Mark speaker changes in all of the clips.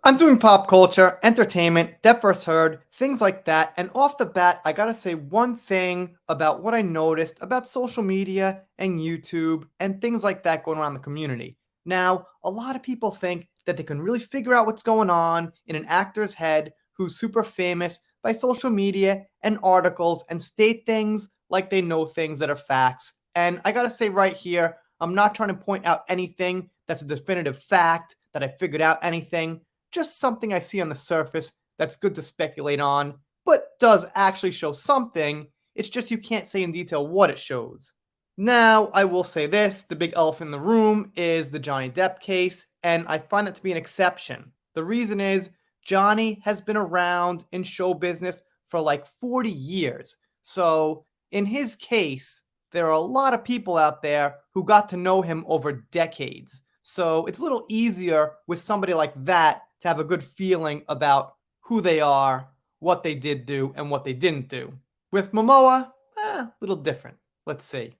Speaker 1: I'm doing pop culture, entertainment, Depp vs. Heard, things like that. And off the bat, I gotta say one thing about what I noticed about social media and YouTube and things like that going around the community. Now, a lot of people think that they can really figure out what's going on in an actor's head who's super famous by social media and articles and state things like they know things that are facts. And I gotta say right here, I'm not trying to point out anything that's a definitive fact that I figured out anything, just something I see on the surface that's good to speculate on, but does actually show something. It's just you can't say in detail what it shows. Now, I will say this, the big elephant in the room is the Johnny Depp case, and I find that to be an exception. The reason is Johnny has been around in show business for like 40 years. So, in his case, there are a lot of people out there who got to know him over decades. So, it's a little easier with somebody like that to have a good feeling about who they are, what they did do, and what they didn't do. With Momoa, a little different. Let's see.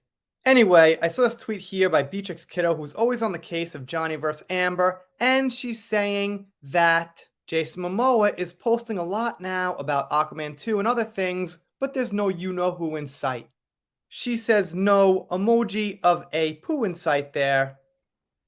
Speaker 1: Anyway, I saw this tweet here by Beatrix Kiddo, who's always on the case of Johnny vs. Amber, and she's saying that Jason Momoa is posting a lot now about Aquaman 2 and other things, but there's no you-know-who in sight. She says no emoji of a poo in sight there,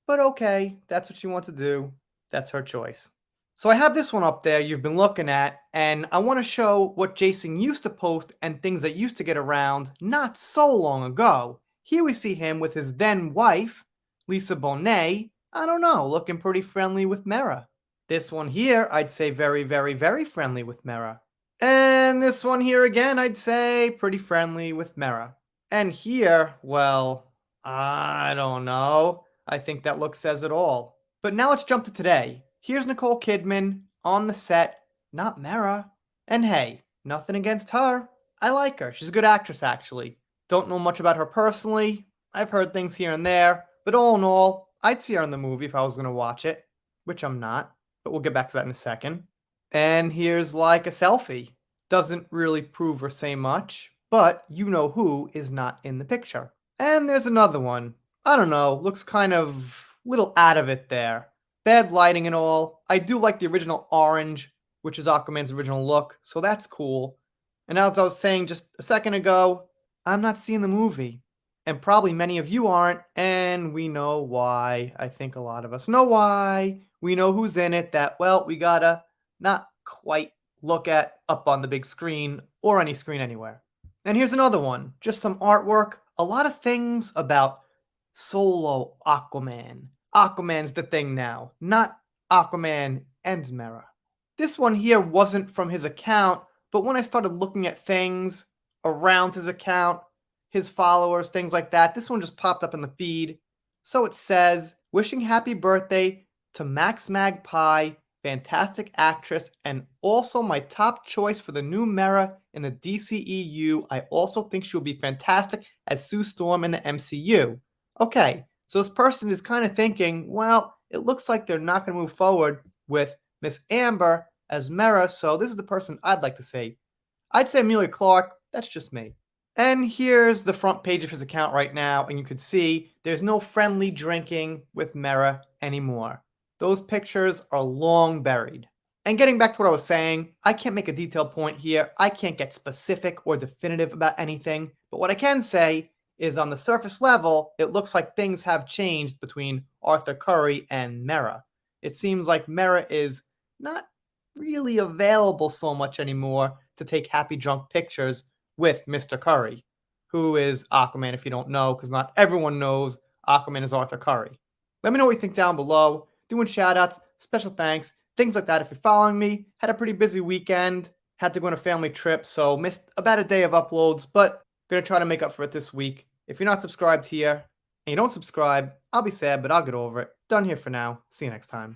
Speaker 1: but okay, that's what she wants to do. That's her choice. So I have this one up there you've been looking at, and I want to show what Jason used to post and things that used to get around not so long ago. Here we see him with his then wife, Lisa Bonet, I don't know, looking pretty friendly with Mera. This one here, I'd say very, very, very friendly with Mera. And this one here again, I'd say pretty friendly with Mera. And here, well, I don't know. I think that look says it all. But now let's jump to today. Here's Nicole Kidman on the set, not Mera. And hey, nothing against her. I like her. She's a good actress, actually. Don't know much about her personally. I've heard things here and there. But all in all, I'd see her in the movie if I was going to watch it. Which I'm not. But we'll get back to that in a second. And here's like a selfie. Doesn't really prove or say much. But you know who is not in the picture. And there's another one. I don't know. Looks kind of little out of it there. Bad lighting and all. I do like the original orange, which is Aquaman's original look, so that's cool. And as I was saying just a second ago, I'm not seeing the movie. And probably many of you aren't, and we know why. I think a lot of us know why. We know who's in it that, well, we gotta not quite look at up on the big screen or any screen anywhere. And here's another one. Just some artwork. A lot of things about solo Aquaman. Aquaman's the thing now, not Aquaman and Mera. This one here wasn't from his account, but when I started looking at things around his account, his followers, things like that, this one just popped up in the feed. So it says, wishing happy birthday to Max Magpie, fantastic actress, and also my top choice for the new Mera in the DCEU. I also think she will be fantastic as Sue Storm in the MCU. Okay, so this person is kind of thinking, well, it looks like they're not going to move forward with Miss Amber as Mera, so this is the person I'd like to say. I'd say Amelia Clark, that's just me. And here's the front page of his account right now, and you can see there's no friendly drinking with Mera anymore. Those pictures are long buried. And getting back to what I was saying, I can't make a detailed point here. I can't get specific or definitive about anything, but what I can say is on the surface level, it looks like things have changed between Arthur Curry and Mera. It seems like Mera is not really available so much anymore to take happy drunk pictures with Mr. Curry, who is Aquaman if you don't know, because not everyone knows Aquaman is Arthur Curry. Let me know what you think down below. Doing shoutouts, special thanks, things like that if you're following me. Had a pretty busy weekend. Had to go on a family trip, so missed about a day of uploads, but gonna try to make up for it this week. If you're not subscribed here and you don't subscribe, I'll be sad, but I'll get over it. Done here for now. See you next time.